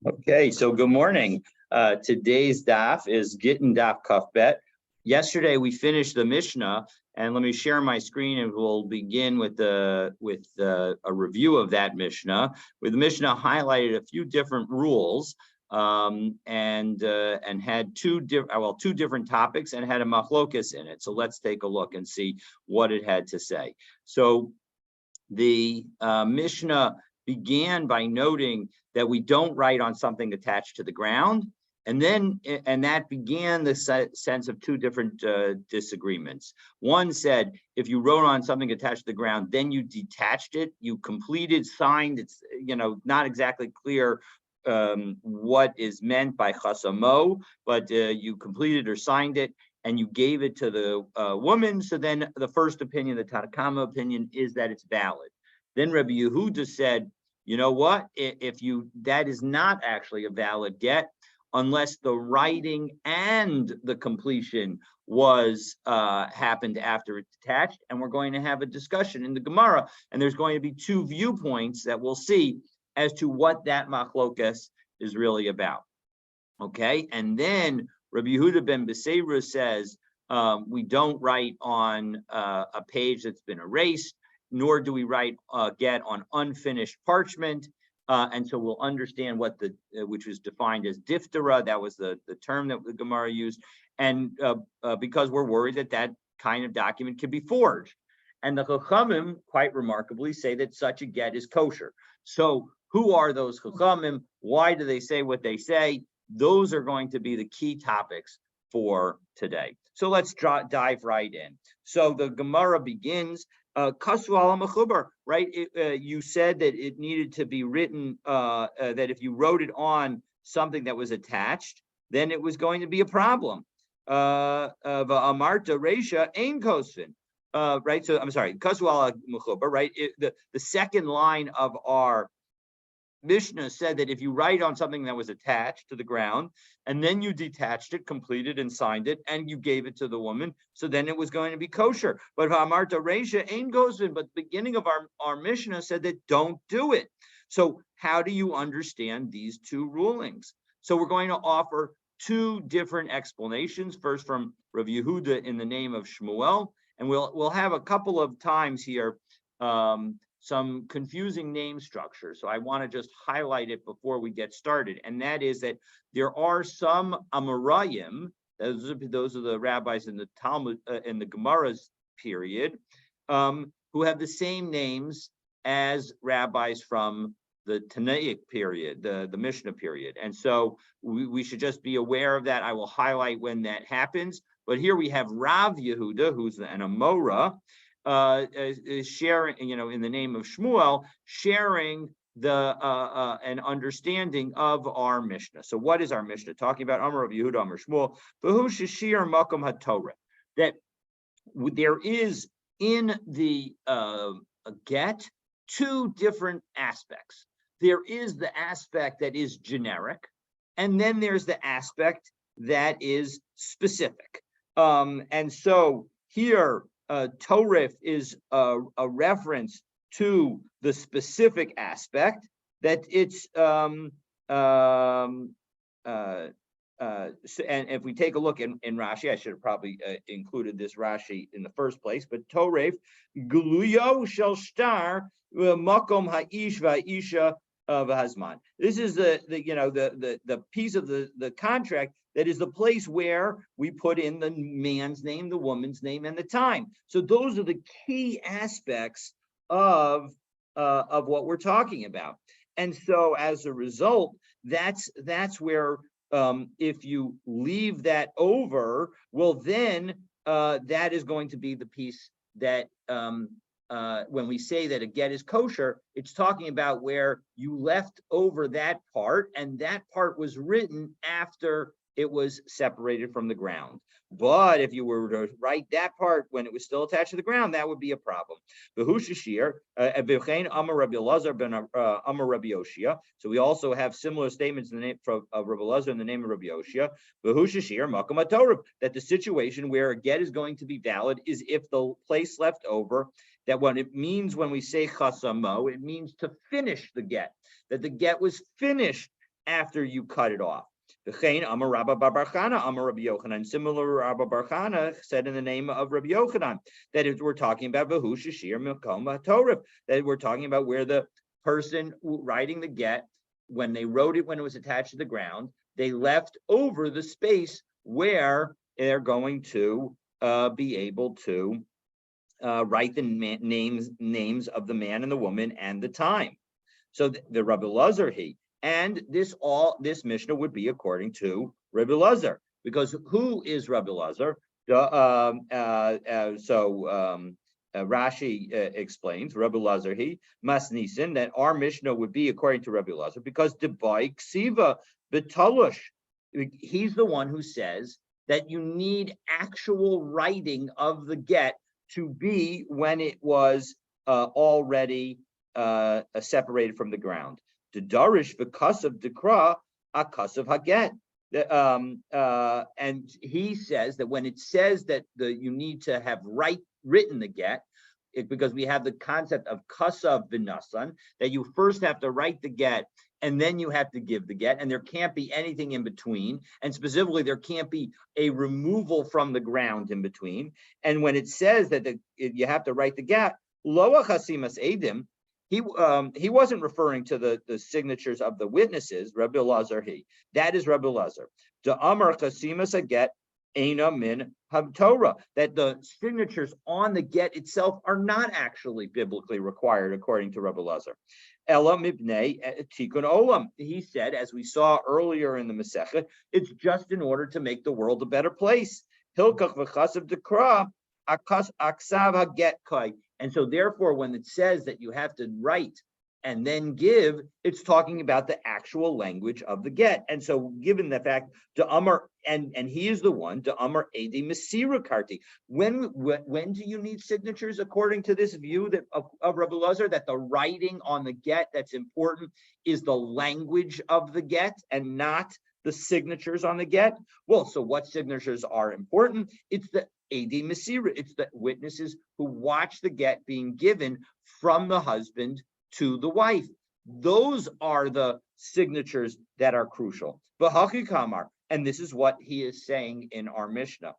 Okay, so good morning. Today's daf is Gittin daf Kafbet. Yesterday we finished the Mishnah, and let me share my screen, and we'll begin with a review of that Mishnah. With the Mishnah highlighted a few different rules, and had two different topics, and had a machlokas in it. So let's take a look and see what it had to say. So the Mishnah began by noting that we don't write on something attached to the ground, and that began the sense of two different disagreements. One said, if you wrote on something attached to the ground, then you detached it, you completed, signed. It's not exactly clear what is meant by chasamo, but you completed or signed it, and you gave it to the woman. So then the first opinion, the Tanakama opinion, is that it's valid. Then Rabbi Yehuda said, you know what? That is not actually a valid get unless the writing and the completion was happened after it's attached. And we're going to have a discussion in the Gemara, and there's going to be two viewpoints that we'll see as to what that machlokas is really about. Okay, and then Rabbi Yehuda ben Beseira says we don't write on a page that's been erased, nor do we write get on unfinished parchment, and so we'll understand what which was defined as diphthera. That was the term that the Gemara used, and because we're worried that kind of document could be forged. And the Chachamim, quite remarkably, say that such a get is kosher. So who are those Chachamim? Why do they say what they say? Those are going to be the key topics for today. So let's dive right in. So the Gemara begins, Kasu ala mechubar, right? You said that it needed to be written, that if you wrote it on something that was attached, then it was going to be a problem. Amarta Reisha ein kosvin. Right, so I'm sorry, Kasu ala mechubar, right? The second line of our Mishnah said that if you write on something that was attached to the ground, and then you detached it, completed and signed it, and you gave it to the woman, so then it was going to be kosher. But Hamarta Reisha ain't gosvin, but the beginning of our Mishnah said that don't do it. So how do you understand these two rulings? So we're going to offer two different explanations. First from Rav Yehuda in the name of Shmuel, and we'll have a couple of times here some confusing name structure. So I want to just highlight it before we get started. And that is that there are some Amoraim, those are the rabbis in the Talmud, in the Gemara's period, who have the same names as rabbis from the Tanaic period, the Mishnah period. And so we should just be aware of that. I will highlight when that happens. But here we have Rav Yehuda, who's an Amora, is sharing, in the name of Shmuel, sharing an understanding of our Mishnah. So what is our Mishnah talking about? Amar of Yehuda, Amar Shmuel, V'hu sheshir makom haTorah. That there is in the get two different aspects. There is the aspect that is generic, and then there's the aspect that is specific. And so here, Torif is a reference to the specific aspect that it's and if we take a look in Rashi, I should have probably included this Rashi in the first place, but Torif Guluyo shel shtar makom ha'ish va'isha v'hazman. This is the piece of the contract that is the place where we put in the man's name, the woman's name, and the time. So those are the key aspects of what we're talking about. And so as a result, that's where if you leave that over, well, then that is going to be the piece that when we say that a get is kosher, it's talking about where you left over that part, and that part was written after it was separated from the ground. But if you were to write that part when it was still attached to the ground, that would be a problem. So we also have similar statements in the name of Rabbi Elazar in the name of Rabbi Yoshia, that the situation where a get is going to be valid is if the place left over, that what it means when we say chasamo, it means to finish the get, that the get was finished after you cut it off. Amar Rabba bar bar Chana, Amar Rabbi Yochanan. Similar, Rabba bar Chana said in the name of Rabbi Yochanan that we're talking about Vahu Shashir Milkom HaTorah, that we're talking about where the person writing the get, when they wrote it when it was attached to the ground, they left over the space where they're going to be able to write the names of the man and the woman and the time. So the Rabbi Lazar and this Mishnah would be according to Rabbi Lazar, because who is Rabbi Lazar? Rashi explains Rabbi Lazar Masnisin, that our Mishnah would be according to Rabbi Lazar because Debai Ksiva Betalush. He's the one who says that you need actual writing of the get to be when it was already separated from the ground. The Darish v'kasav dekra akasav haget. And he says that when it says that you need to have written the get, because we have the concept of kasav v'nasan, that you first have to write the get and then you have to give the get, and there can't be anything in between, and specifically there can't be a removal from the ground in between. And when it says that you have to write the get, loa chasimas edim, he wasn't referring to the signatures of the witnesses, Rabbi Lazar that is Rabbi Lazar. The Amar chasimas a get Eina min Torah, that the signatures on the get itself are not actually biblically required, according to Rabbi Lazar. Ella mibnei tikkun olam. He said, as we saw earlier in the Masechet, it's just in order to make the world a better place. Hilkach v'chasav dekra aksav haget kai. And so therefore, when it says that you have to write and then give, it's talking about the actual language of the get. And so given the fact, and he is the one, Edi Mesira Karti. When do you need signatures according to this view of Rabbi Lazar, that the writing on the get that's important is the language of the get and not the signatures on the get? Well, so what signatures are important? It's the Edi Mesira, it's the witnesses who watch the get being given from the husband to the wife. Those are the signatures that are crucial. And this is what he is saying in our Mishnah.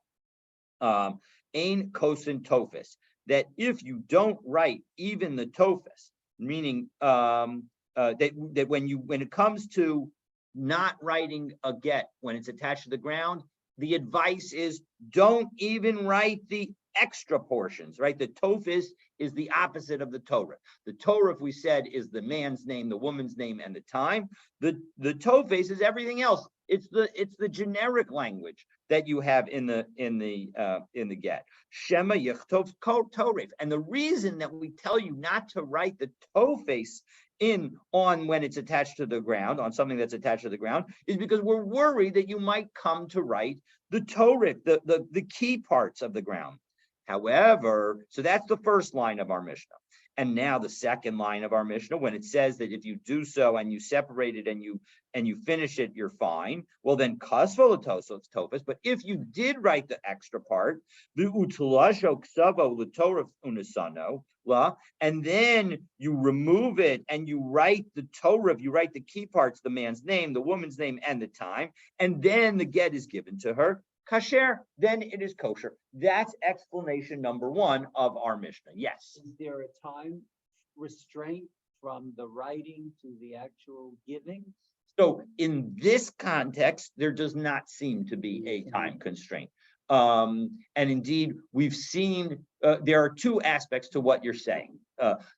Ein kosin tofis, that if you don't write even the tofis, meaning that when it comes to not writing a get when it's attached to the ground, the advice is don't even write the extra portions, right? The tofis is the opposite of the Torah. The Torah, if we said, is the man's name, the woman's name, and the time. The tofis is everything else. It's the generic language that you have in the get. Shema yichtov toref. And the reason that we tell you not to write the tofis on when it's attached to the ground, on something that's attached to the ground, is because we're worried that you might come to write the Torah, the key parts of the ground. However, so that's the first line of our Mishnah. And now the second line of our Mishnah, when it says that if you do so and you separate it and you finish it, you're fine. Well, then kasvo tofis. But if you did write the extra part, the utulasho ksavo l'torah unasano, and then you remove it and you write the Torah, you write the key parts, the man's name, the woman's name, and the time, and then the get is given to her, kasher, then it is kosher. That's explanation number one of our Mishnah. Yes. Is there a time restraint from the writing to the actual giving? So in this context, there does not seem to be a time constraint. And indeed, we've seen there are two aspects to what you're saying.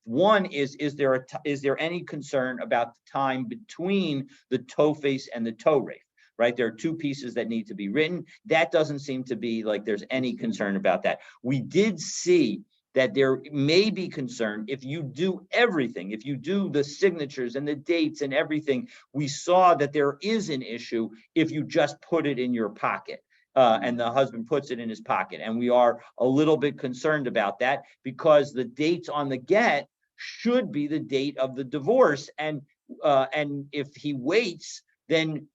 One is there any concern about the time between the tofes and the toref? Right, there are two pieces that need to be written. That doesn't seem to be like there's any concern about that. We did see that there may be concern if you do everything, if you do the signatures and the dates and everything. We saw that there is an issue if you just put it in your pocket. And the husband puts it in his pocket. And we are a little bit concerned about that because the dates on the get should be the date of the divorce. And if he waits, then,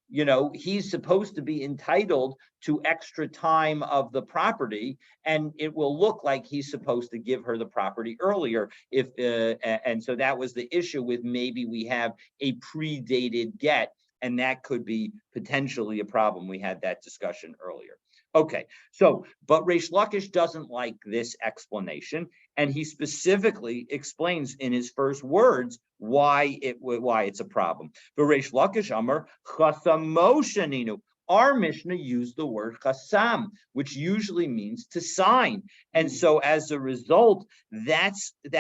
he's supposed to be entitled to extra time of the property, and it will look like he's supposed to give her the property earlier. And so that was the issue with maybe we have a predated get and that could be potentially a problem. We had that discussion earlier. Okay, so, but Reish Lakish doesn't like this explanation, and he specifically explains in his first words why it's a problem. But Reish Lakish Amar Chasamoshaninu. Our Mishnah used the word chasam, which usually means to sign. And so as a result, that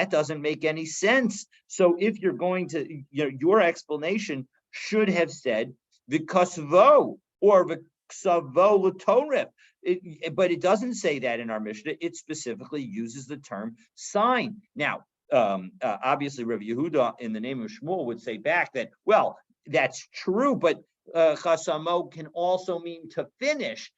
doesn't make any sense. So if you're going to, your explanation should have said v'kasvo or v'ksavo l'toref. But it doesn't say that in our Mishnah. It specifically uses the term sign. Now, obviously, Rav Yehuda, in the name of Shmuel, would say back that, well, that's true, but chasamo can also mean to finish,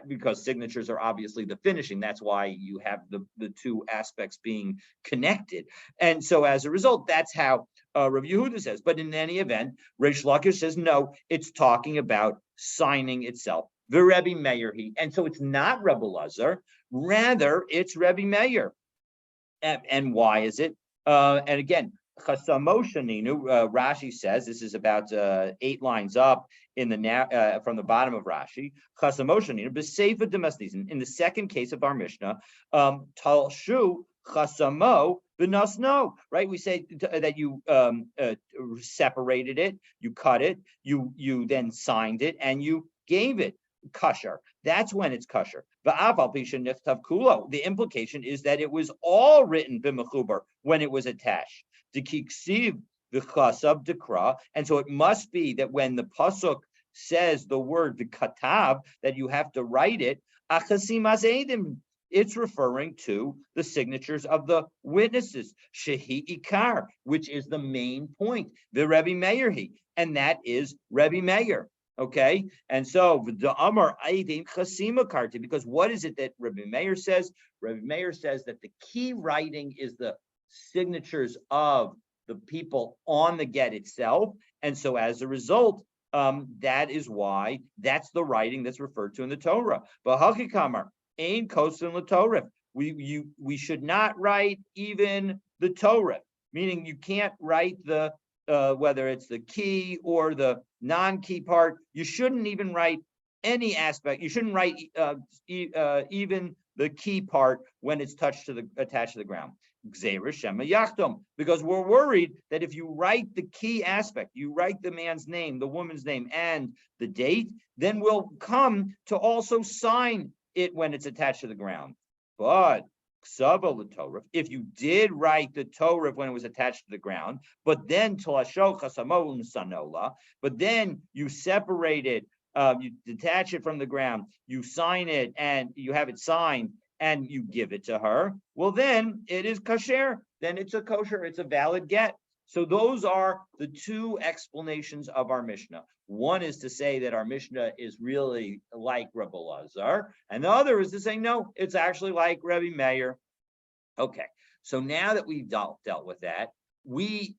because signatures are obviously the finishing. That's why you have the two aspects being connected. And so as a result, that's how Rav Yehuda says. But in any event, Reish Lakish says, no, it's talking about signing itself. The Rebbe Meir he. And so it's not Rebbe Lazar, rather it's Rebbe Meir. And why is it? And again, Chasamoshaninu, Rashi says, this is about 8 lines up in the from the bottom of Rashi. Chasamoshaninu, b'seifa demasnizin. In the second case of our Mishnah, talshu chasamo v'nasno. Right? We say that you separated it, you cut it, you then signed it, and you gave it kosher. That's when it's kosher. The implication is that it was all written b'mechubar when it was attached. And so it must be that when the pasuk says the word the katav, that you have to write it, it's referring to the signatures of the witnesses, shehi ikar, which is the main point, the Rebbe Meir he, and that is Rebbe Meir. Okay, and so the Amar Aidin Chasima Karti, because what is it that Rebbe Meir says? Rebbe Meir says that the key writing is the signatures of the people on the get itself, and so as a result, that is why that's the writing that's referred to in the Torah. But Hachikamar Ain Kosin LaTorah. We should not write even the Torah, meaning you can't write the whether it's the key or the non-key part. You shouldn't even write any aspect. You shouldn't write even the key part when it's attached to the ground. Because we're worried that if you write the key aspect, you write the man's name, the woman's name, and the date, then we'll come to also sign it when it's attached to the ground. But if you did write the Torah when it was attached to the ground, but then but then you separate it, you detach it from the ground, you sign it, and you have it signed, and you give it to her, well, then it is kasher. Then it's a kosher, it's a valid get. So those are the two explanations of our Mishnah. One is to say that our Mishnah is really like Rebbe Lazar, and the other is to say, no, it's actually like Rebbe Meir. Okay, so now that we've dealt with that,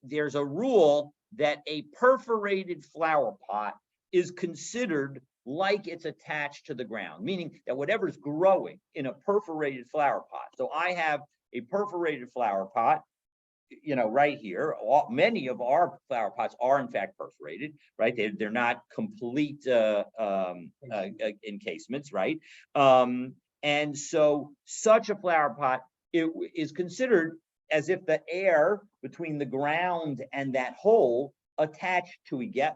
there's a rule that a perforated flower pot is considered like it's attached to the ground, meaning that whatever's growing in a perforated flower pot. So I have a perforated flower pot, right here. Many of our flower pots are in fact perforated, right? They're not complete encasements, right? And so such a flower pot, it is considered as if the air between the ground and that hole attached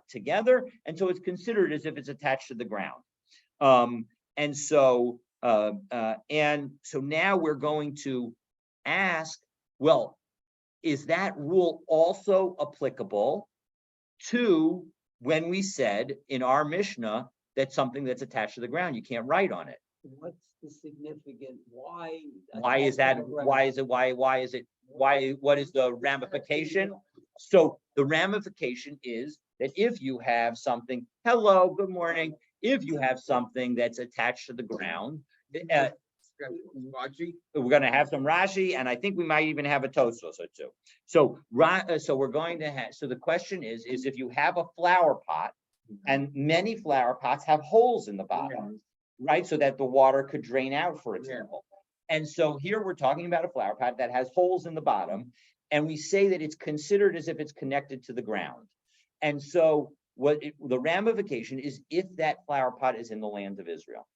together, and so it's considered as if it's attached to the ground. And so now we're going to ask, well, is that rule also applicable to when we said in our Mishnah that something that's attached to the ground, you can't write on it? What's the significant? Why is that? Why is it? What is the ramification? So the ramification is that if you have something, hello, good morning. If you have something that's attached to the ground, we're going to have some Rashi, and I think we might even have a Tosfos or two. So we're going to have. So the question is if you have a flower pot, and many flower pots have holes in the bottom, right, so that the water could drain out, for example. And so here we're talking about a flower pot that has holes in the bottom, and we say that it's considered as if it's connected to the ground. And so the ramification is if that flower pot is in the land of Israel.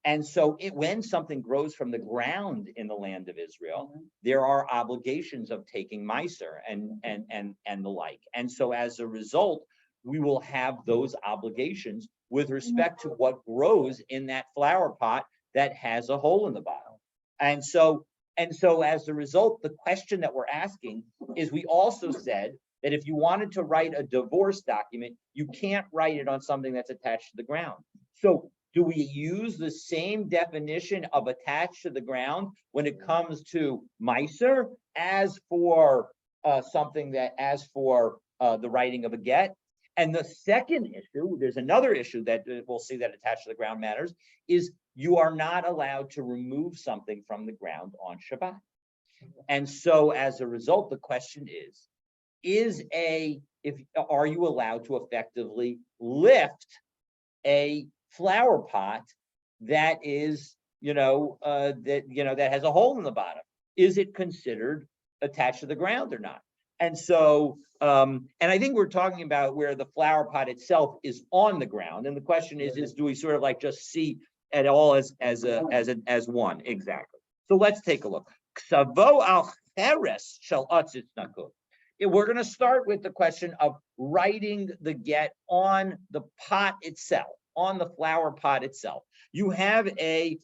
And so when something grows from the ground in the land of Israel, there are obligations of taking Meiser and the like. And so as a result, we will have those obligations with respect to what grows in that flower pot that has a hole in the bottom. And so as a result, the question that we're asking is, we also said that if you wanted to write a divorce document, you can't write it on something that's attached to the ground. So do we use the same definition of attached to the ground when it comes to Meiser as for the writing of a get? And the second issue, there's another issue that we'll see that attached to the ground matters, is you are not allowed to remove something from the ground on Shabbat. And so as a result, the question are you allowed to effectively lift a flower pot that is, that has a hole in the bottom? Is it considered attached to the ground or not? And so, and I think we're talking about where the flower pot itself is on the ground. And the question is do we sort of like just see it all as one? Exactly. So let's take a look. We're going to start with the question of writing the get on the pot itself, on the flower pot itself. You have an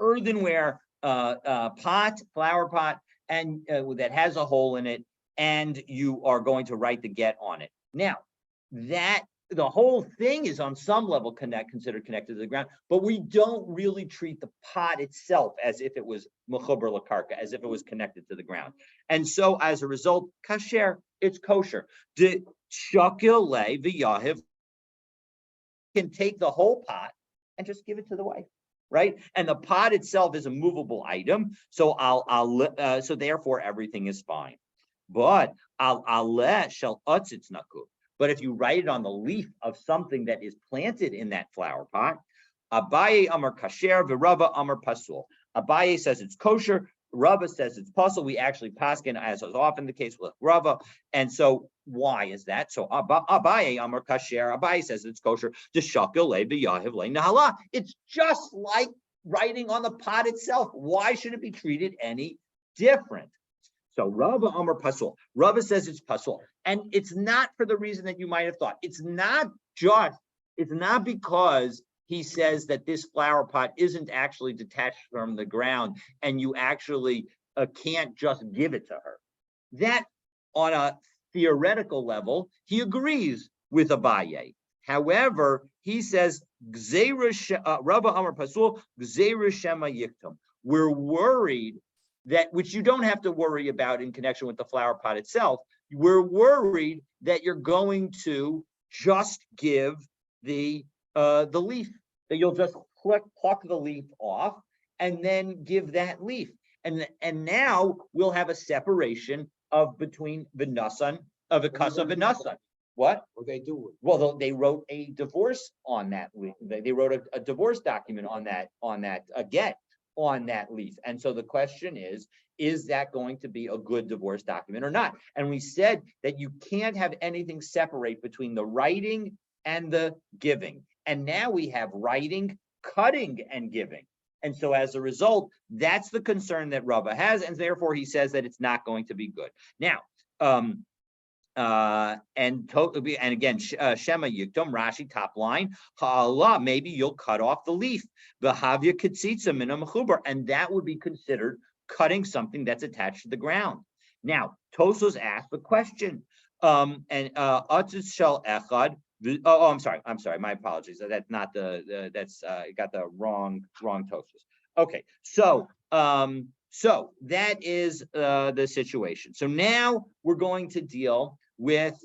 earthenware flower pot, and that has a hole in it, and you are going to write the get on it. Now, the whole thing is on some level considered connected to the ground, but we don't really treat the pot itself as if it was mechuber lakarka, as if it was connected to the ground. And so as a result, kasher, it's kosher. The shakil le v'yahiv can take the whole pot and just give it to the wife, right? And the pot itself is a movable item, so so therefore everything is fine. But al-aleh shel atzitz naku. But if you write it on the leaf of something that is planted in that flower pot, Abaye amar kasher v'Rava amar pasul. Abaye says it's kosher, Rava says it's pasul. We actually paskin, as is often the case with Rava. And so why is that? So Abaye amar kasher, Abaye says it's kosher. It's just like writing on the pot itself. Why should it be treated any different? So Rava Amar Pasul. Rava says it's pasul. And it's not for the reason that you might have thought. It's not because he says that this flower pot isn't actually detached from the ground and you actually can't just give it to her. That, on a theoretical level, he agrees with Abaye. However, he says, Rava Amar Pasul, Gzeira Shema Yiktum. We're worried that, which you don't have to worry about in connection with the flower pot itself, we're worried that you're going to just give the leaf, that you'll just pluck the leaf off and then give that leaf. And now we'll have a separation between Vinasan, of a Kasa Vinasan. What? What they do? Well, they wrote a divorce on that leaf. They wrote a divorce document on that get on that leaf. And so the question is that going to be a good divorce document or not? And we said that you can't have anything separate between the writing and the giving. And now we have writing, cutting, and giving. And so as a result, that's the concern that Rava has, and therefore he says that it's not going to be good. Now, and again, Shema Yikdom, Rashi, top line, Ha'Allah, maybe you'll cut off the leaf, V'havya Ketzitza Min HaMechubar, and that would be considered cutting something that's attached to the ground. Now, Tosos asked the question, and Atzitz Shel Echad. I'm sorry, my apologies. That's not that's got the wrong Tosos. Okay, so that is the situation. So now we're going to deal with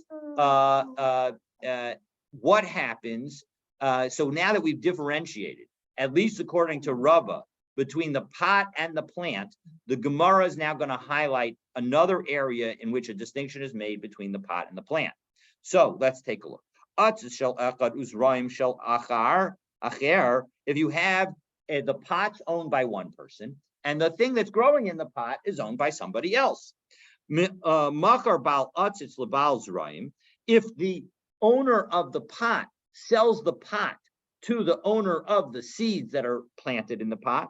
what happens. So now that we've differentiated, at least according to Rava, between the pot and the plant, the Gemara is now going to highlight another area in which a distinction is made between the pot and the plant. So let's take a look. If you have the pot's owned by one person, and the thing that's growing in the pot is owned by somebody else. If the owner of the pot sells the pot to the owner of the seeds that are planted in the pot,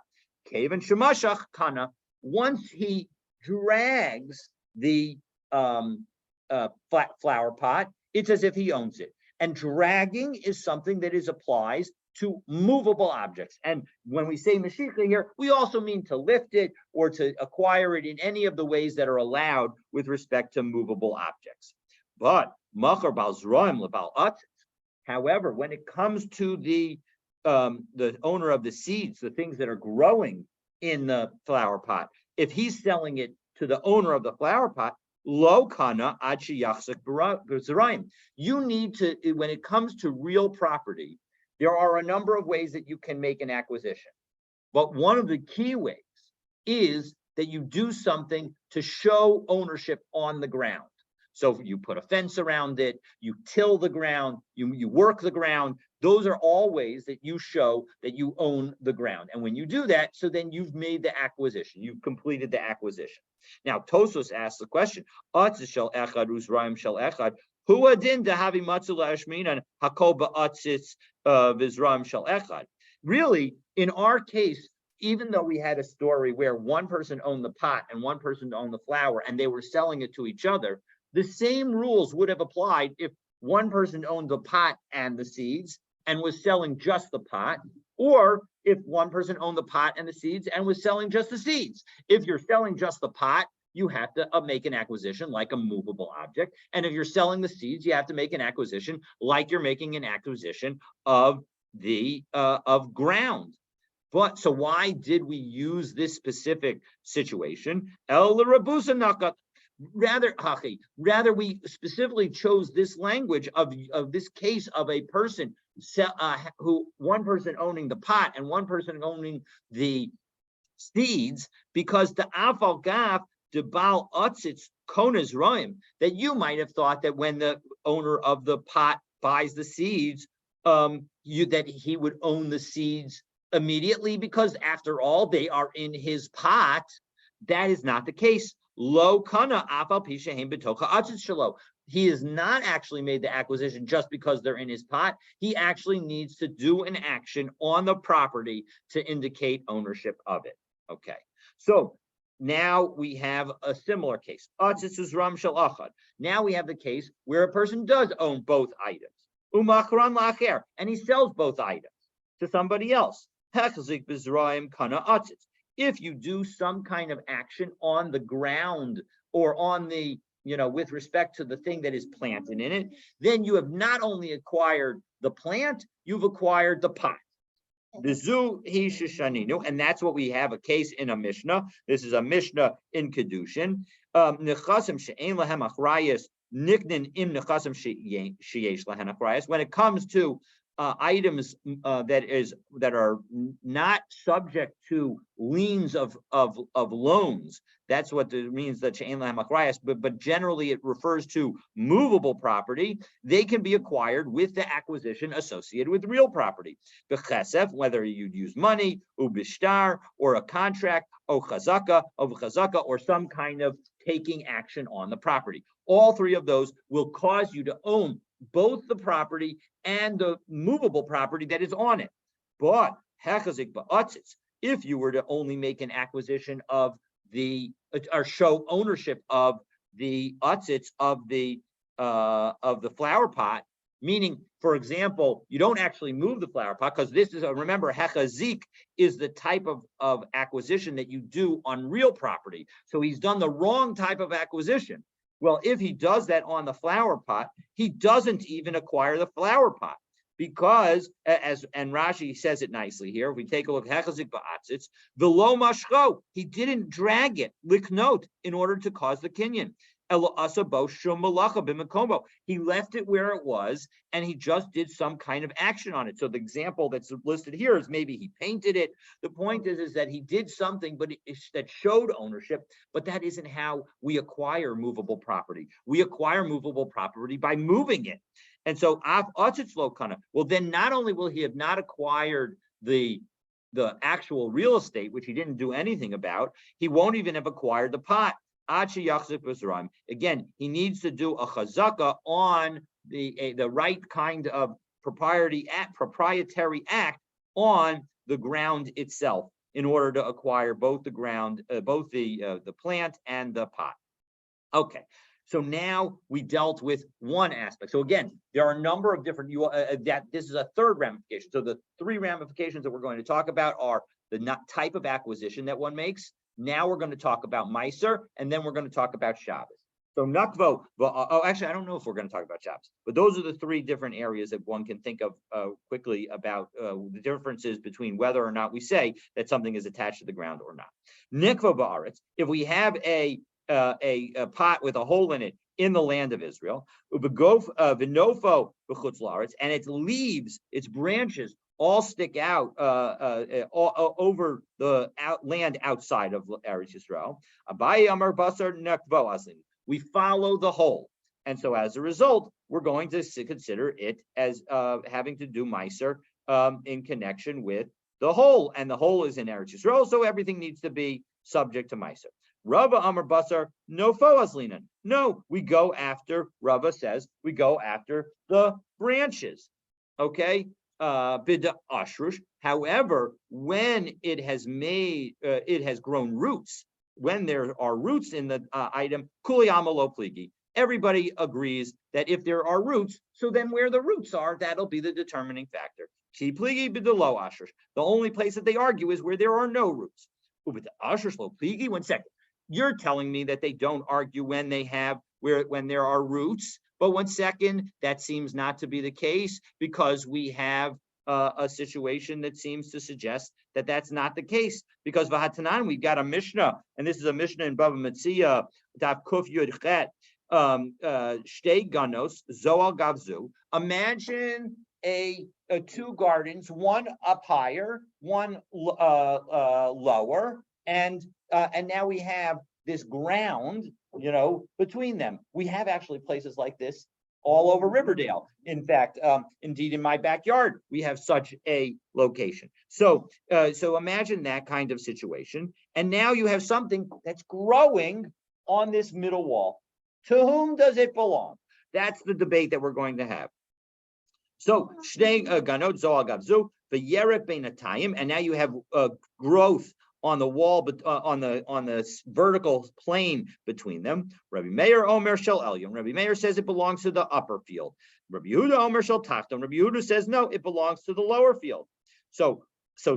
Kavan Shemashach Kana, once he drags the flower pot, it's as if he owns it. And dragging is something that applies to movable objects. And when we say Mashiach here, we also mean to lift it or to acquire it in any of the ways that are allowed with respect to movable objects. But Machar Bal Zroim Lebal Atzitz, however, when it comes to the owner of the seeds, the things that are growing in the flower pot, if he's selling it to the owner of the flower pot, lo kana ad sheyachzik b'zarayim. You need to, when it comes to real property, there are a number of ways that you can make an acquisition. But one of the key ways is that you do something to show ownership on the ground. So you put a fence around it, you till the ground, you work the ground. Those are all ways that you show that you own the ground. And when you do that, so then you've made the acquisition, you've completed the acquisition. Now, Tosos asks the question, who adin dahavi matzu la'ashminan hakol ba'atzis v'zram shel echad. Really, in our case, even though we had a story where one person owned the pot and one person owned the flower and they were selling it to each other, the same rules would have applied if one person owned the pot and the seeds and was selling just the pot, or if one person owned the pot and the seeds and was selling just the seeds. If you're selling just the pot, you have to make an acquisition like a movable object. And if you're selling the seeds, you have to make an acquisition like you're making an acquisition of the of ground. But so why did we use this specific situation? Rather, we specifically chose this language of this case of a person who one person owning the pot and one person owning the seeds, because the afal gaf debal otzitz konas roim, that you might have thought that when the owner of the pot buys the seeds, that he would own the seeds immediately, because after all, they are in his pot. That is not the case. Lo kana afal pishahem betocha atzitz shelo. He has not actually made the acquisition just because they're in his pot. He actually needs to do an action on the property to indicate ownership of it. Okay, so now we have a similar case. Now we have the case where a person does own both items, and he sells both items to somebody else. If you do some kind of action on the ground or on the, with respect to the thing that is planted in it, then you have not only acquired the plant, you've acquired the pot. And that's what we have a case in a Mishnah. This is a Mishnah in Kedushin. When it comes to items that are not subject to liens of loans, that's what it means, that she'ein lahem achrayas, but generally it refers to movable property. They can be acquired with the acquisition associated with real property. B'chesef, whether you'd use money, ubishtar, or a contract, or chazaka, or some kind of taking action on the property. All three of those will cause you to own both the property and the movable property that is on it. But hechazik ba'atzitz, if you were to only make an acquisition of or show ownership of the atzitz of the flower pot, meaning, for example, you don't actually move the flower pot, because this is remember, hechazik is the type of acquisition that you do on real property. So he's done the wrong type of acquisition. Well, if he does that on the flower pot, he doesn't even acquire the flower pot, because, and Rashi says it nicely here, if we take a look, hechazik ba'atzitz, v'lo mashcho, he didn't drag it, liknot, in order to cause the kinyan. He left it where it was, and he just did some kind of action on it. So the example that's listed here is maybe he painted it. The point is that he did something, but that showed ownership. But that isn't how we acquire movable property. We acquire movable property by moving it. And so, well, then not only will he have not acquired the actual real estate, which he didn't do anything about, he won't even have acquired the pot. Again, he needs to do a chazaka on the right kind of proprietary act on the ground itself in order to acquire both the ground, both the plant and the pot. Okay, so now we dealt with one aspect. So again, there are a number of different, that this is a third ramification. So the three ramifications that we're going to talk about are the type of acquisition that one makes. Now we're going to talk about Meiser, and then we're going to talk about Shabbos. So Nakvo, actually, I don't know if we're going to talk about Shabbos, but those are the three different areas that one can think of quickly about the differences between whether or not we say that something is attached to the ground or not. Nikvo ba'aretz, if we have a pot with a hole in it in the land of Israel, v'nofo b'chutz la'aretz, and its leaves, its branches, all stick out over the land outside of Eretz Yisrael. Abaye amar basar nekvo asin. We follow the hole, and so as a result, we're going to consider it as having to do Meiser in connection with the hole, and the hole is in Eretz Yisrael, so everything needs to be subject to Meiser. Rava Amar Basar, no foas linan. No, we go after, Rava says, we go after the branches. Okay? Bida ashrush. However, when it has grown roots, when there are roots in the item, kuli amalo pligi. Everybody agrees that if there are roots, so then where the roots are, that'll be the determining factor. Ki pligi bidalo ashrush. The only place that they argue is where there are no roots. Ubida ashrush lo pligi. 1 second. You're telling me that they don't argue when there are roots, but 1 second, that seems not to be the case because we have a situation that seems to suggest that that's not the case. Because v'hatanan, we've got a Mishnah, and this is a Mishnah in Bava Metzia, Daf Kuf Yud Chet, Shtei Ganos, Zoal Gavzu. Imagine a two gardens, one up higher, one lower, and now we have this ground, between them. We have actually places like this all over Riverdale. In fact, indeed, in my backyard, we have such a location. So imagine that kind of situation. And now you have something that's growing on this middle wall. To whom does it belong? That's the debate that we're going to have. So, ganot zoal gavzu, v'yeret beinatayim, and now you have growth on the wall, but on the vertical plane between them. Rabbi Meir Omer Shel Elyon. Rabbi Meir says it belongs to the upper field. Rabbi Yehuda Omer Shel Tachton. Rabbi Yehuda says no, it belongs to the lower field. So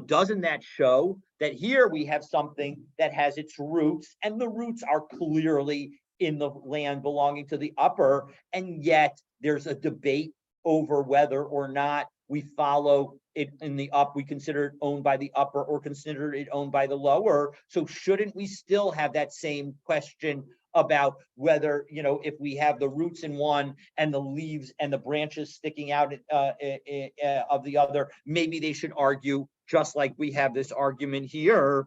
doesn't that show that here we have something that has its roots, and the roots are clearly in the land belonging to the upper, and yet there's a debate over whether or not we follow it in the up, we consider it owned by the upper or consider it owned by the lower. So shouldn't we still have that same question about whether, if we have the roots in one and the leaves and the branches sticking out of the other, maybe they should argue just like we have this argument here.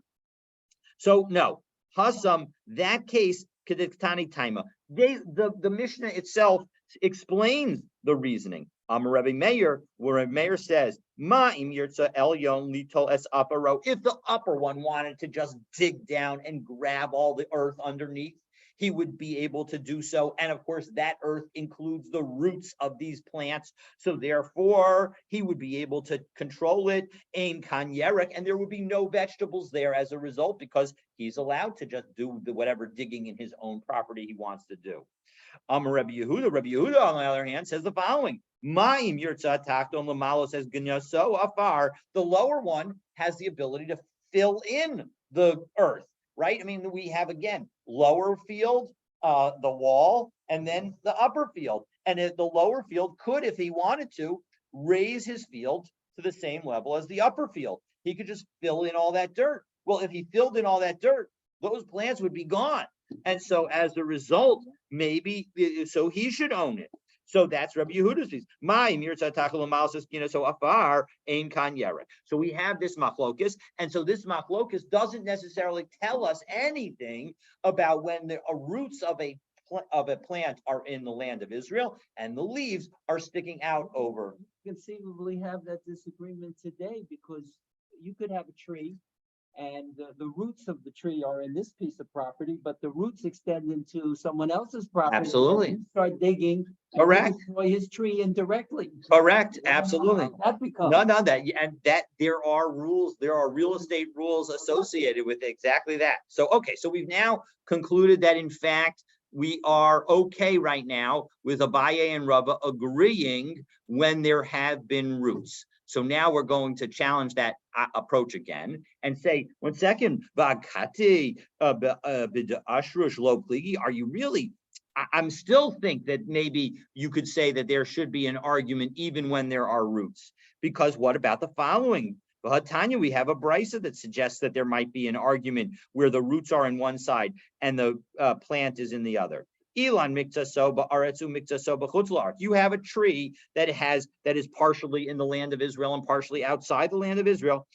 So no, Hasam, that case, Kedektani Taima, the Mishnah itself explains the reasoning. Rabbi Meir, where Rabbi Meir says, Ma'im yirtza elyon litol es aparo. If the upper one wanted to just dig down and grab all the earth underneath, he would be able to do so. And of course, that earth includes the roots of these plants. So therefore, he would be able to control it, ein kan yerek, and there would be no vegetables there as a result, because he's allowed to just do whatever digging in his own property he wants to do. Rabbi Yehuda, on the other hand, says the following. Ma'im yirtza tachton lamalo, says gnyaso afar. The lower one has the ability to fill in the earth, right? I mean, we have, again, lower field, the wall, and then the upper field. And the lower field could, if he wanted to, raise his field to the same level as the upper field. He could just fill in all that dirt. Well, if he filled in all that dirt, those plants would be gone. And so as a result, maybe, so he should own it. So that's Rabbi Yehuda's piece. So afar ein kan yerek. So we have this machlokus, and so this machlokus doesn't necessarily tell us anything about when the roots of a plant are in the land of Israel and the leaves are sticking out over. You conceivably have that disagreement today, because you could have a tree and the roots of the tree are in this piece of property, but the roots extend into someone else's property. and Absolutely. you start digging. And you Correct. destroy his tree indirectly. Correct, Well, absolutely. how that becomes. No, that there are rules, there are real estate rules associated with exactly that. So, okay, so we've now concluded that in fact, we are okay right now with Abaye and Rava agreeing when there have been roots. So now we're going to challenge that approach again and say, 1 second, Vagati, Ashrush Lo Pligi, are you really? I'm still think that maybe you could say that there should be an argument even when there are roots, because what about the following? Tanya, we have a brisa that suggests that there might be an argument where the roots are in one side and the plant is in the other. Elon miktasoba aretzu miktasoba chutzlar. You have a tree that is partially in the land of Israel and partially outside the land of Israel.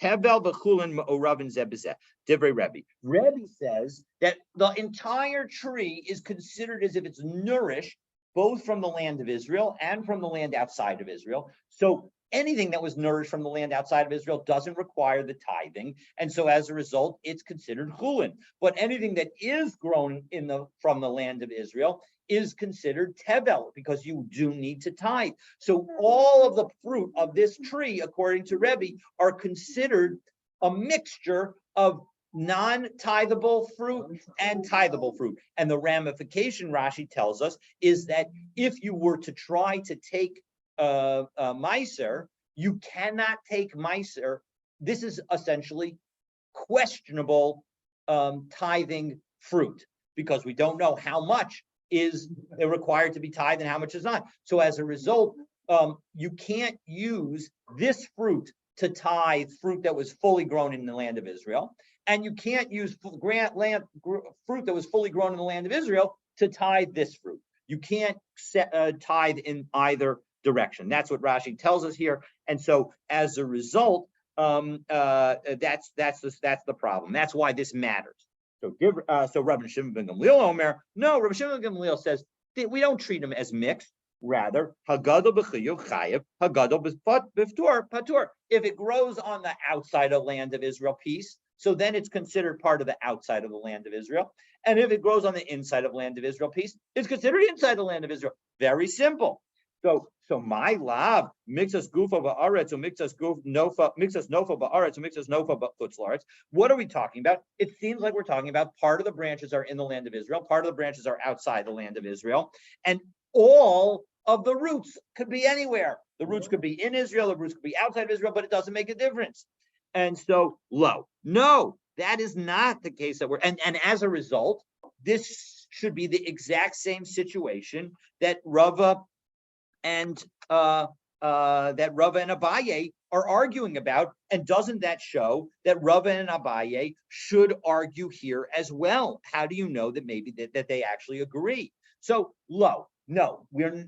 Tevel v'chulin ma'oravin zebizeh. Divrei Rebbe. Rebbe says that the entire tree is considered as if it's nourished both from the land of Israel and from the land outside of Israel. So anything that was nourished from the land outside of Israel doesn't require the tithing, and so as a result, it's considered chulin. But anything that is grown from the land of Israel is considered tevel, because you do need to tithe. So all of the fruit of this tree, according to Rebbe, are considered a mixture of non-tithable fruit and tithable fruit. And the ramification, Rashi tells us, is that if you were to try to take Meiser, you cannot take Meiser. This is essentially questionable tithing fruit, because we don't know how much is required to be tithed and how much is not. So as a result, you can't use this fruit to tithe fruit that was fully grown in the land of Israel, and you can't use fruit that was fully grown in the land of Israel to tithe this fruit. You can't tithe in either direction. That's what Rashi tells us here, and so as a result, that's the problem. That's why this matters. So Rabbi Shimon ben Gamliel Omer, no, Rabbi Shimon ben Gamliel says that we don't treat them as mixed. Rather, Hagadol b'chiyuv chayev, Hagadol b'ftur patur. If it grows on the outside of land of Israel piece, so then it's considered part of the outside of the land of Israel. And if it grows on the inside of land of Israel piece, it's considered inside the land of Israel. Very simple. So my lav mixas gufa ba'aretz or mixas nofa ba'aretz or mixas nofa ba'chutzlaretz. What are we talking about? It seems like we're talking about part of the branches are in the land of Israel, part of the branches are outside the land of Israel, and all of the roots could be anywhere. The roots could be in Israel, the roots could be outside of Israel, but it doesn't make a difference. And so, no, that is not the case that and as a result, this should be the exact same situation that Rava and Abaye are arguing about. And doesn't that show that Rava and Abaye should argue here as well? How do you know that maybe that they actually agree? So no,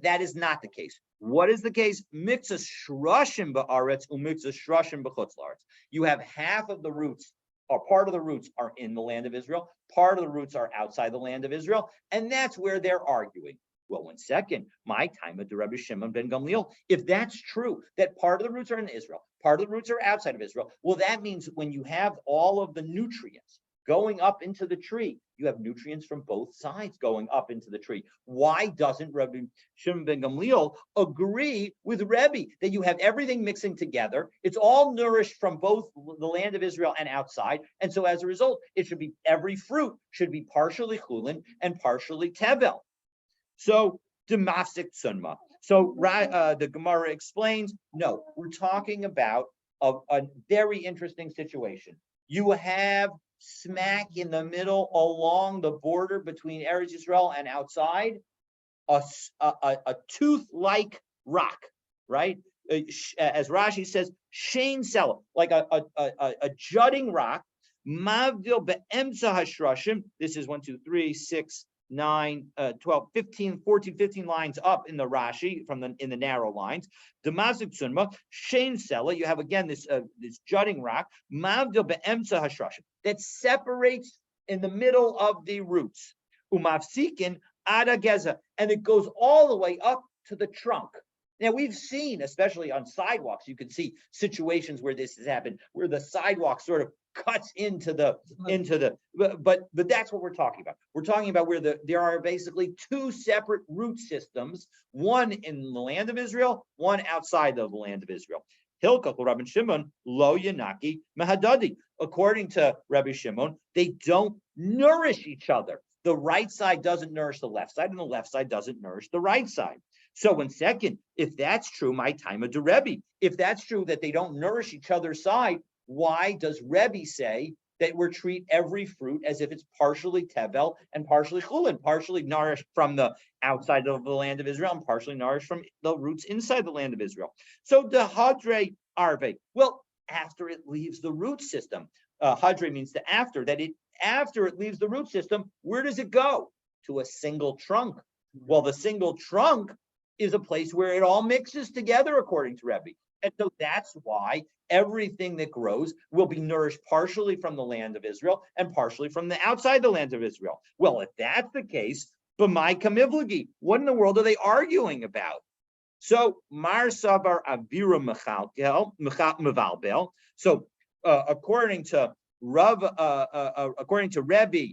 that is not the case. What is the case? Mixas shrushim ba'aretz umixas shrushim b'chutzlaretz. You have half of the roots, or part of the roots are in the land of Israel, part of the roots are outside the land of Israel, and that's where they're arguing. Well, 1 second, my time at the Rabbi Shimon ben Gamliel, if that's true, that part of the roots are in Israel, part of the roots are outside of Israel, well, that means when you have all of the nutrients going up into the tree, you have nutrients from both sides going up into the tree. Why doesn't Rabbi Shimon ben Gamliel agree with Rebbe that you have everything mixing together? It's all nourished from both the land of Israel and outside. And so as a result, it should be every fruit should be partially chulin and partially tevel. So Damasik Sunma. So the Gemara explains, no, we're talking about a very interesting situation. You have smack in the middle along the border between Eretz Yisrael and outside, a tooth-like rock, right? As Rashi says, Shane Sela, like a jutting rock. Mavdil be'emsa hashrashim. This is 1, 2, 3, 6, 9, 12, 15, 14, 15 lines up in the Rashi in the narrow lines. Damasik Sunma, Shane Sela, you have again this jutting rock, Mavdil be'emsa hashrashim, that separates in the middle of the roots. Umavsikin ada geza, and it goes all the way up to the trunk. Now we've seen, especially on sidewalks, you can see situations where this has happened, where the sidewalk sort of cuts into the, but that's what we're talking about. We're talking about where there are basically two separate root systems, one in the land of Israel, one outside of the land of Israel. Hilkach Rabbi Shimon lo yanaki mahadadi. According to Rabbi Shimon, they don't nourish each other. The right side doesn't nourish the left side, and the left side doesn't nourish the right side. So in second, if that's true, my time of the Rebbe, if that's true that they don't nourish each other's side, why does Rebbe say that we treat every fruit as if it's partially tevel and partially chulin, partially nourished from the outside of the land of Israel and partially nourished from the roots inside the land of Israel? So the hadre arve, well, after it leaves the root system, hadre means the after, after it leaves the root system, where does it go? To a single trunk. Well, the single trunk is a place where it all mixes together, according to Rebbe. And so that's why everything that grows will be nourished partially from the land of Israel and partially from the outside the land of Israel. Well, if that's the case, b'mai kamivlagi, what in the world are they arguing about? So Mar Sabar Avira Mevalbel. So according to Rebbe,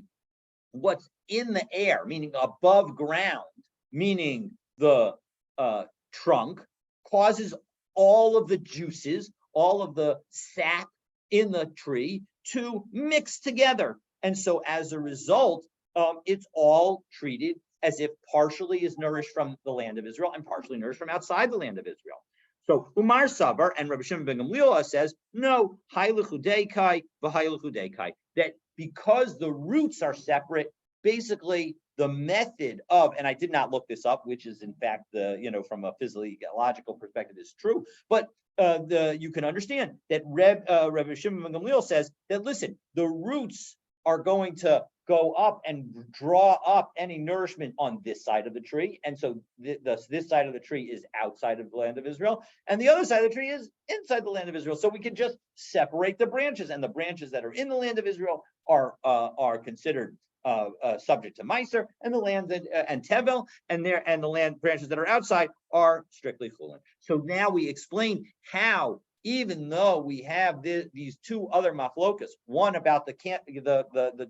what's in the air, meaning above ground, meaning the trunk, causes all of the juices, all of the sap in the tree to mix together. And so as a result, it's all treated as if partially is nourished from the land of Israel and partially nourished from outside the land of Israel. So Umar Sabar and Rabbi Shimon ben Gamliel says, no, that because the roots are separate, basically the method of, and I did not look this up, which is in fact from a physiological perspective is true, but you can understand that Rabbi Shimon ben Gamliel says that, listen, the roots are going to go up and draw up any nourishment on this side of the tree. And so this side of the tree is outside of the land of Israel, and the other side of the tree is inside the land of Israel. So we can just separate the branches, and the branches that are in the land of Israel are considered subject to Meiser, and the land that and Tevel, and the land branches that are outside are strictly chulin. So now we explain how, even though we have these two other machlokas, one about the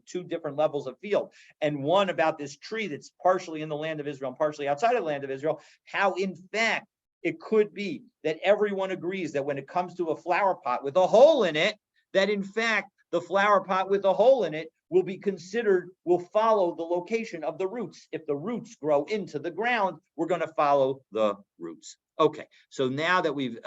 two different levels of field, and one about this tree that's partially in the land of Israel and partially outside of the land of Israel, how in fact it could be that everyone agrees that when it comes to a flower pot with a hole in it, that in fact the flower pot with a hole in it will follow the location of the roots. If the roots grow into the ground, we're going to follow the roots. Okay, so now that we've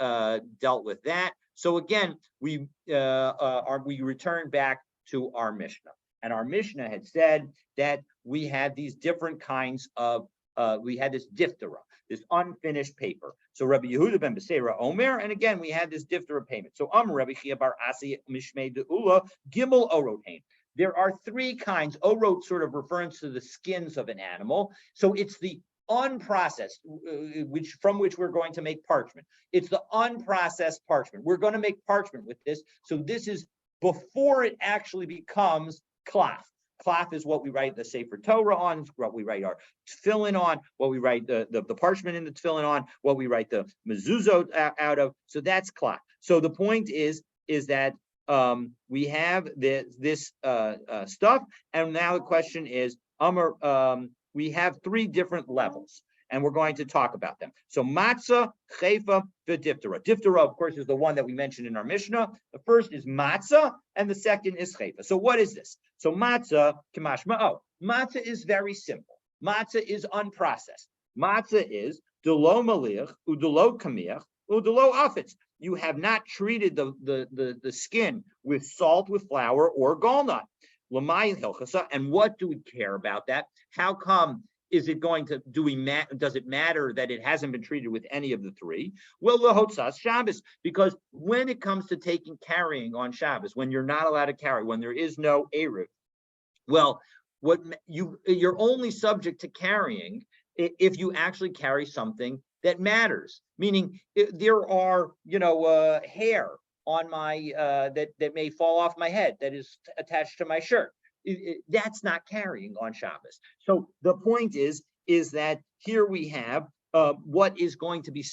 dealt with that, so again, we return back to our Mishnah. And our Mishnah had said that we had these different kinds of, we had this diphthera, this unfinished paper. So Rabbi Yehuda ben Beseira Omer, and again, we had this diphthera payment. So Rabbi Chia bar Asi Mishmei De'ula Gimel Orotain. There are three kinds. Orot sort of refers to the skins of an animal. So it's the unprocessed, from which we're going to make parchment. It's the unprocessed parchment. We're going to make parchment with this. So this is before it actually becomes cloth. Cloth is what we write the Sefer Torah on, what we write our tefillin on, what we write the parchment in the tefillin on, what we write the mezuzot out of. So that's cloth. So the point is that we have this stuff, and now the question is, we have three different levels, and we're going to talk about them. So matzah, chayfa, v'diphthera. Diphthera, of course, is the one that we mentioned in our Mishnah. The first is matzah, and the second is chayfa. So what is this? So matzah, kamashma'o. Matzah is very simple. Matzah is unprocessed. Matzah is delo malich, udelo kamich, udelo afitz. You have not treated the skin with salt, with flour, or gallnut. And what do we care about that? How come is it going to, does it matter that it hasn't been treated with any of the three? Well, lehotzas Shabbos, because when it comes to carrying on Shabbos, when you're not allowed to carry, when there is no Eruv, well, you're only subject to carrying if you actually carry something that matters. Meaning there are, hair on my that may fall off my head that is attached to my shirt. That's not carrying on Shabbos. So the point is that here we have what is going to be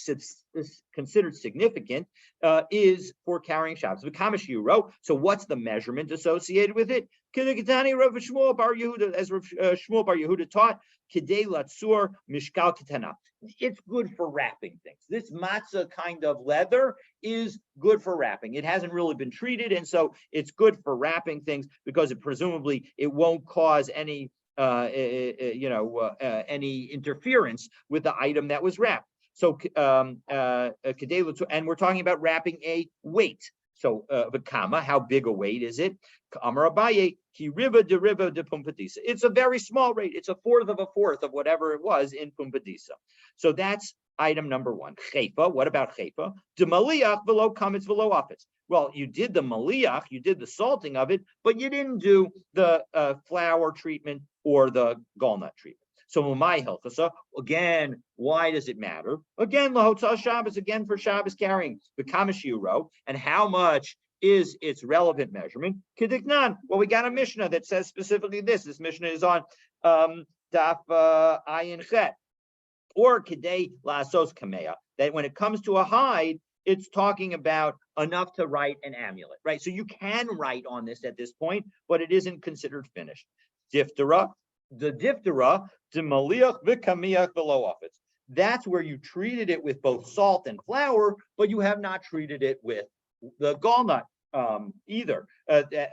considered significant is for carrying Shabbos. So what's the measurement associated with it? Rav Shmuel Bar Yehuda, as Rav Shmuel Bar Yehuda taught, Kidei Latsur Mishkal Ketana. It's good for wrapping things. This matzah kind of leather is good for wrapping. It hasn't really been treated, and so it's good for wrapping things because presumably it won't cause any any interference with the item that was wrapped. So, and we're talking about wrapping a weight. So, how big a weight is it? It's a very small rate. It's a fourth of whatever it was in Pumbedisa. So that's item number one. Chayfa. What about chayfa? Demaliach below kamitz below office. Well, you did the maliach, you did the salting of it, but you didn't do the flour treatment or the gallnut treatment. So my hilchasa, again, why does it matter? Again, lahotzah Shabbos, again for Shabbos carrying the kamashiro, and how much is its relevant measurement? Kidiknan. Well, we got a Mishnah that says specifically this. This Mishnah is on Daf Ayin Chet, or Kidei Lasos Kameya, that when it comes to a hide, it's talking about enough to write an amulet, right? So you can write on this at this point, but it isn't considered finished. Diphthera, the diphthera, demaliach v'kamiach below office. That's where you treated it with both salt and flour, but you have not treated it with the gallnut either.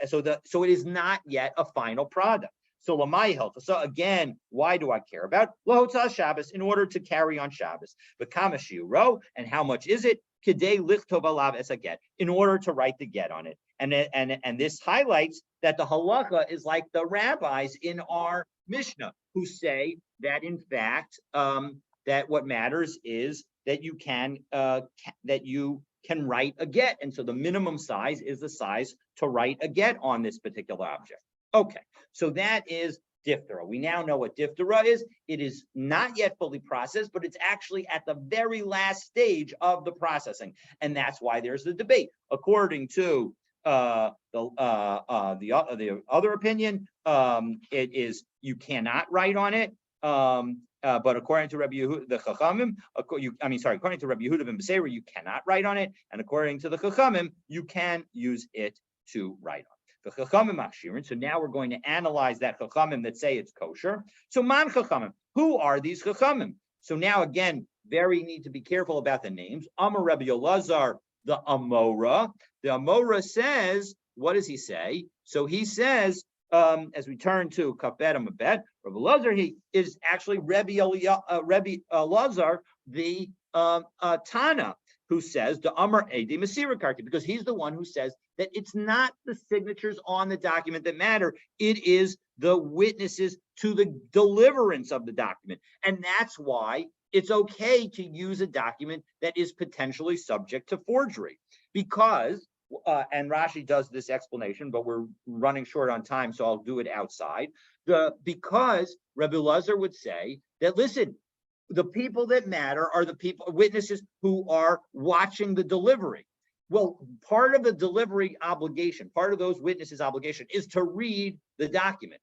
So it is not yet a final product. So lamai health. So again, why do I care about lahotzah Shabbos? In order to carry on Shabbos. But kamashiuro, and how much is it? Kidei lichtov alav es a get, in order to write the get on it. And this highlights that the halacha is like the rabbis in our Mishnah, who say that in fact that what matters is that you can write a get, and so the minimum size is the size to write a get on this particular object. Okay, so that is diphthera. We now know what diphthera is. It is not yet fully processed, but it's actually at the very last stage of the processing, and that's why there's the debate. According to the other opinion, it is you cannot write on it. But according to Rabbi Yehuda, the Chachamim, according to Rabbi Yehuda ben Beseira, you cannot write on it, and according to the Chachamim, you can use it to write on. The Chachamim Akshirin. So now we're going to analyze that Chachamim that say it's kosher. So Man Chachamim, who are these Chachamim? So now again, need to be careful about the names. Amar Rabbi Elazar, the Amora. The Amora says, what does he say? So he says, as we turn to Kafet Amabet, Rabbi Elazar, he is actually Rabbi Elazar, the Tana, who says the Amar Edi Masira Karti, because he's the one who says that it's not the signatures on the document that matter, it is the witnesses to the deliverance of the document. And that's why it's okay to use a document that is potentially subject to forgery. Because, and Rashi does this explanation, but we're running short on time, so I'll do it outside. Because Rabbi Elazar would say that, listen, the people that matter are the witnesses who are watching the delivery. Well, part of the delivery obligation, part of those witnesses' obligation is to read the document.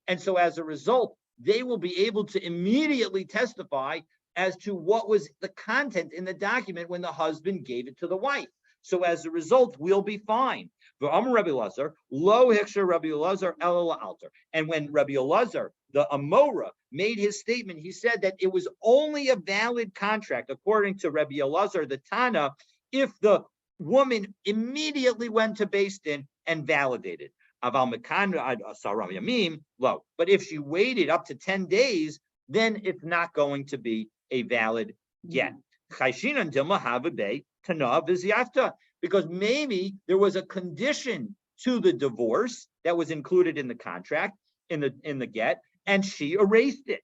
And so as a result, they will be able to immediately testify as to what was the content in the document when the husband gave it to the wife. So as a result, we'll be fine. And when Rabbi Elazar, the Amora, made his statement, he said that it was only a valid contract, according to Rabbi Elazar, the Tana, if the woman immediately went to Beis Din and validated. But if she waited up to 10 days, then it's not going to be a valid get. Because maybe there was a condition to the divorce that was included in the contract, in the get, and she erased it.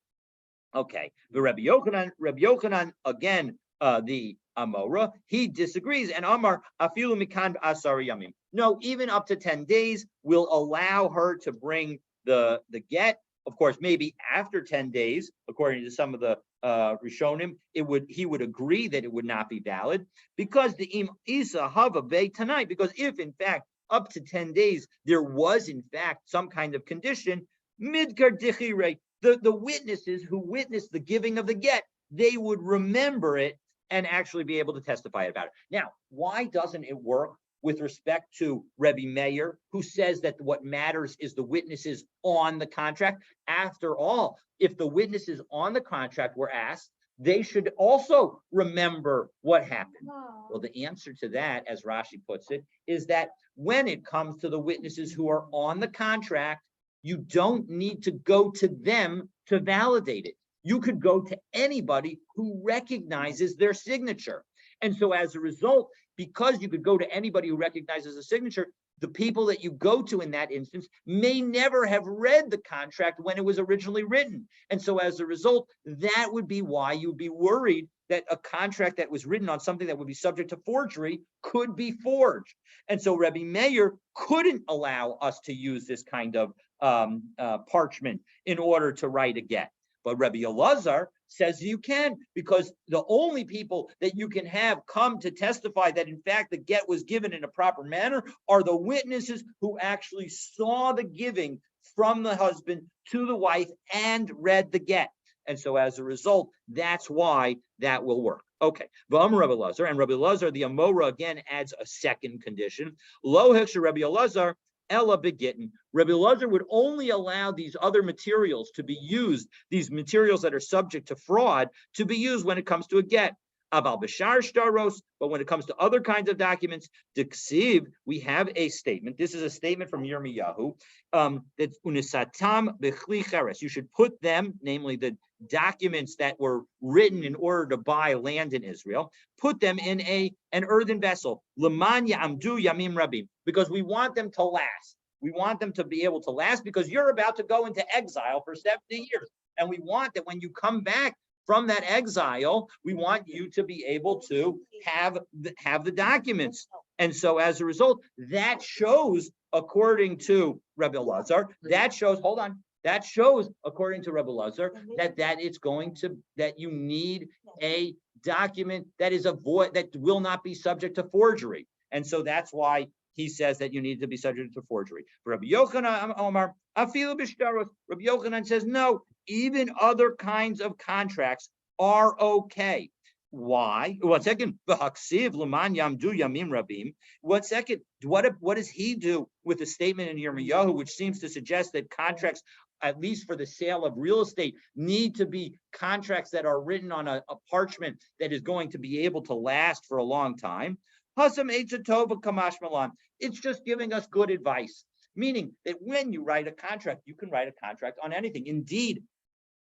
Okay, the Rabbi Yochanan again, the Amora, he disagrees, and Amar afilu mikan asar yamim. No, even up to 10 days will allow her to bring the get. Of course, maybe after 10 days, according to some of the Rishonim, he would agree that it would not be valid, because the Im Isa Hava Bay tonight, because if in fact up to 10 days there was in fact some kind of condition, Midkar Dichire, the witnesses who witnessed the giving of the get they would remember it and actually be able to testify about it. Now, why doesn't it work with respect to Rebbe Meir, who says that what matters is the witnesses on the contract? After all, if the witnesses on the contract were asked, they should also remember what happened. Well, the answer to that, as Rashi puts it, is that when it comes to the witnesses who are on the contract, you don't need to go to them to validate it. You could go to anybody who recognizes their signature. And so as a result, because you could go to anybody who recognizes a signature, the people that you go to in that instance may never have read the contract when it was originally written. And so as a result, that would be why you'd be worried that a contract that was written on something that would be subject to forgery could be forged. And so Rebbe Meir couldn't allow us to use this kind of parchment in order to write a get. But Rebbe Elazar says you can, because the only people that you can have come to testify that in fact the get was given in a proper manner are the witnesses who actually saw the giving from the husband to the wife and read the get. And so as a result, that's why that will work. Okay, V'amar Rebbe Elazar, and Rebbe Elazar, the Amora again adds a second condition. Lo hiksha Rebbe Elazar Ella begitten. Rebbe Elazar would only allow these other materials to be used, these materials that are subject to fraud, to be used when it comes to a get. Aval b'shar shtaros, but when it comes to other kinds of documents, diksiv, we have a statement. This is a statement from Yirmiyahu, that's unisatam b'chli cheres. You should put them, namely the documents that were written in order to buy land in Israel, put them in an earthen vessel, leman ya'amdu yamim rabim, because we want them to last. We want them to be able to last because you're about to go into exile for 70 years. And we want that when you come back from that exile, we want you to be able to have the documents. And so as a result, that shows, according to Rebbe Elazar, that shows, according to Rebbe Elazar, that you need a document that is that will not be subject to forgery. And so that's why he says that you need to be subject to forgery. Rabbi Yochanan Omar, afilu b'shtaros. Rabbi Yochanan says no, even other kinds of contracts are okay. Why? 1 second. V'haksiv l'man yamdu yamim rabim. 1 second. What does he do with the statement in Yirmiyahu, which seems to suggest that contracts, at least for the sale of real estate, need to be contracts that are written on a parchment that is going to be able to last for a long time? It's just giving us good advice, meaning that when you write a contract, you can write a contract on anything. Indeed,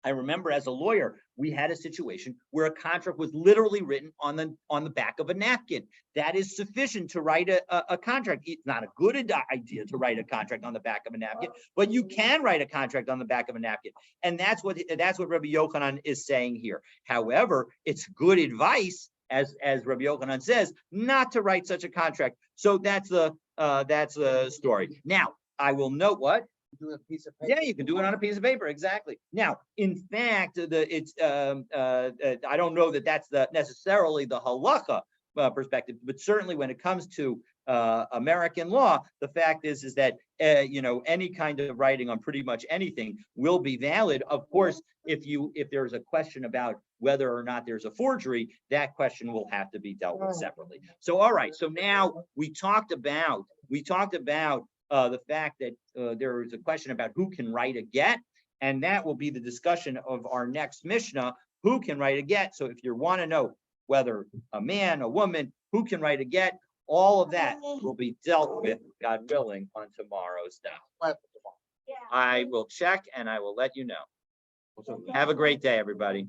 I remember as a lawyer, we had a situation where a contract was literally written on the back of a napkin. That is sufficient to write a contract. It's not a good idea to write a contract on the back of a napkin, but you can write a contract on the back of a napkin. And that's what Rabbi Yochanan is saying here. However, it's good advice, as Rabbi Yochanan says, not to write such a contract. So that's the story. Now, I will note what? Do a piece of paper. Yeah, you can do it on a piece of paper. Exactly. Now, in fact, I don't know that that's necessarily the halacha perspective, but certainly when it comes to American law, the fact is that any kind of writing on pretty much anything will be valid. Of course, if there's a question about whether or not there's a forgery, that question will have to be dealt with separately. So, all right. So now we talked about the fact that there is a question about who can write a get, and that will be the discussion of our next Mishnah, who can write a get. So if you want to know whether a man, a woman, who can write a get, all of that will be dealt with, God willing, on tomorrow's stuff. I will check and I will let you know. Have a great day, everybody.